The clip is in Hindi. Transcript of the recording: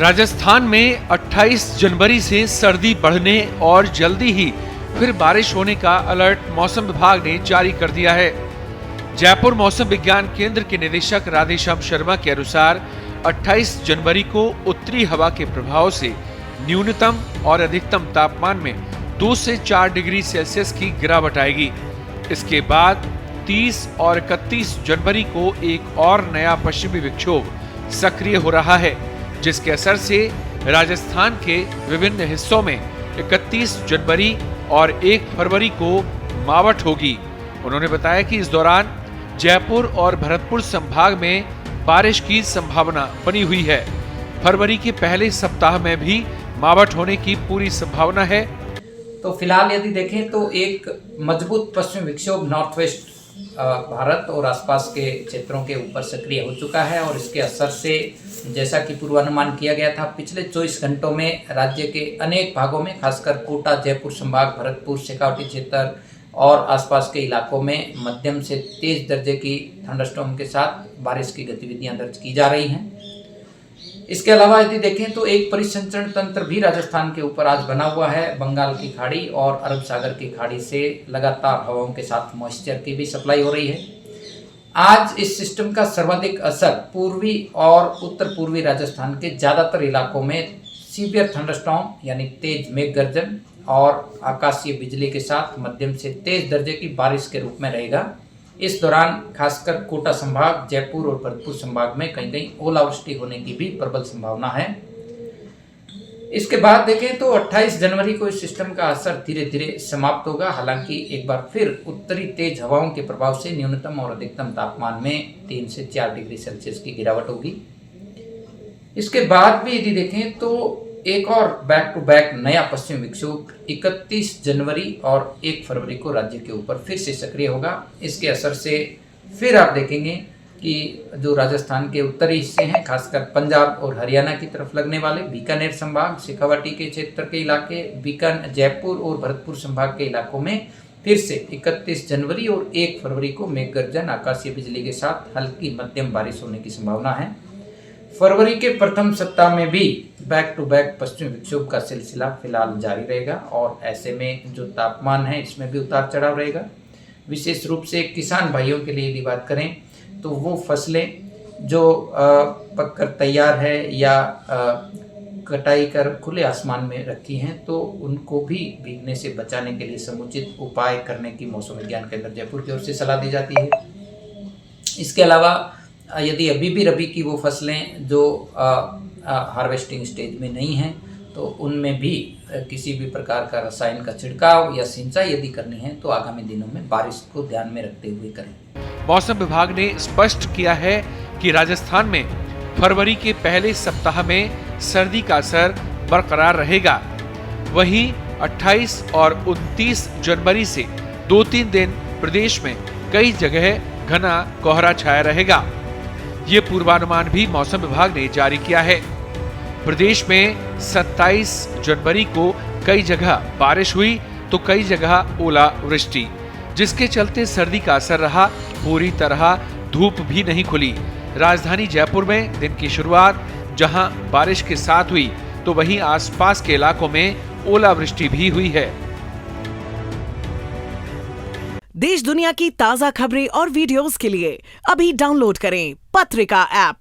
राजस्थान में 28 जनवरी से सर्दी बढ़ने और जल्दी ही फिर बारिश होने का अलर्ट मौसम विभाग ने जारी कर दिया है। जयपुर मौसम विज्ञान केंद्र के निदेशक राधेश्याम शर्मा के अनुसार 28 जनवरी को उत्तरी हवा के प्रभाव से न्यूनतम और अधिकतम तापमान में 2 से 4 डिग्री सेल्सियस की गिरावट आएगी। इसके बाद 30 और 31 जनवरी को एक और नया पश्चिमी विक्षोभ सक्रिय हो रहा है, जिसके असर से राजस्थान के विभिन्न हिस्सों में 31 जनवरी और 1 फरवरी को मावठ होगी। उन्होंने बताया कि इस दौरान जयपुर और भरतपुर संभाग में बारिश की संभावना बनी हुई है। फरवरी के पहले सप्ताह में भी मावठ होने की पूरी संभावना है। तो फिलहाल यदि देखें तो एक मजबूत पश्चिमी विक्षोभ नॉर्थ वेस्ट भारत और आसपास के क्षेत्रों के ऊपर सक्रिय हो चुका है और इसके असर से जैसा कि पूर्वानुमान किया गया था, पिछले 24 घंटों में राज्य के अनेक भागों में खासकर कोटा, जयपुर संभाग, भरतपुर, शेखावटी क्षेत्र और आसपास के इलाकों में मध्यम से तेज दर्जे की थंडरस्टॉर्म के साथ बारिश की गतिविधियां दर्ज की जा रही हैं। इसके अलावा यदि देखें तो एक परिसंचरण तंत्र भी राजस्थान के ऊपर आज बना हुआ है। बंगाल की खाड़ी और अरब सागर की खाड़ी से लगातार हवाओं के साथ मॉइस्चर की भी सप्लाई हो रही है। आज इस सिस्टम का सर्वाधिक असर पूर्वी और उत्तर पूर्वी राजस्थान के ज़्यादातर इलाकों में सीवियर थंडरस्टॉर्म यानी तेज मेघ गर्जन और आकाशीय बिजली के साथ मध्यम से तेज दर्जे की बारिश के रूप में रहेगा। इस दौरान खासकर कोटा संभाग, जयपुर और भरतपुर संभाग में कहीं कहीं ओलावृष्टि होने की भी प्रबल संभावना है। इसके बाद देखें तो 28 जनवरी को इस सिस्टम का असर धीरे धीरे समाप्त होगा। हालांकि एक बार फिर उत्तरी तेज हवाओं के प्रभाव से न्यूनतम और अधिकतम तापमान में 3 से 4 डिग्री सेल्सियस की गिरावट होगी। इसके बाद भी यदि देखें तो एक और बैक टू बैक नया पश्चिमी विक्षोभ 31 जनवरी और 1 फरवरी को राज्य के ऊपर फिर से सक्रिय होगा। इसके असर से फिर आप देखेंगे कि जो राजस्थान के उत्तरी हिस्से हैं, खासकर पंजाब और हरियाणा की तरफ लगने वाले बीकानेर संभाग, शेखावटी के क्षेत्र के इलाके, जयपुर और भरतपुर संभाग के इलाकों में फिर से 31 जनवरी और 1 फरवरी को मेघ गर्जन, आकाशीय बिजली के साथ हल्की मध्यम बारिश होने की संभावना है। फरवरी के प्रथम सप्ताह में भी बैक टू बैक पश्चिमी विक्षोभ का सिलसिला फिलहाल जारी रहेगा और ऐसे में जो तापमान है इसमें भी उतार चढ़ाव रहेगा। विशेष रूप से किसान भाइयों के लिए यदि बात करें तो वो फसलें जो पककर तैयार है या कटाई कर खुले आसमान में रखी हैं तो उनको भी भीगने से बचाने के लिए समुचित उपाय करने की मौसम विज्ञान केंद्र जयपुर की ओर से सलाह दी जाती है। इसके अलावा यदि अभी भी रबी की वो फसलें जो हार्वेस्टिंग स्टेज में नहीं हैं तो उनमें भी किसी भी प्रकार का रसायन का छिड़काव या सिंचाई यदि करनी है तो आगामी दिनों में बारिश को ध्यान में रखते हुए करें। मौसम विभाग ने स्पष्ट किया है कि राजस्थान में फरवरी के पहले सप्ताह में सर्दी का असर बरकरार रहेगा। वहीं 28 और 29 जनवरी से 2-3 दिन प्रदेश में कई जगह घना कोहरा छाया रहेगा। ये पूर्वानुमान भी मौसम विभाग ने जारी किया है। प्रदेश में 27 जनवरी को कई जगह बारिश हुई तो कई जगह ओलावृष्टि, जिसके चलते सर्दी का असर रहा। पूरी तरह धूप भी नहीं खुली। राजधानी जयपुर में दिन की शुरुआत जहां बारिश के साथ हुई तो वहीं आसपास के इलाकों में ओलावृष्टि भी हुई है। देश दुनिया की ताजा खबरें और वीडियोस के लिए अभी डाउनलोड करें पत्रिका ऐप।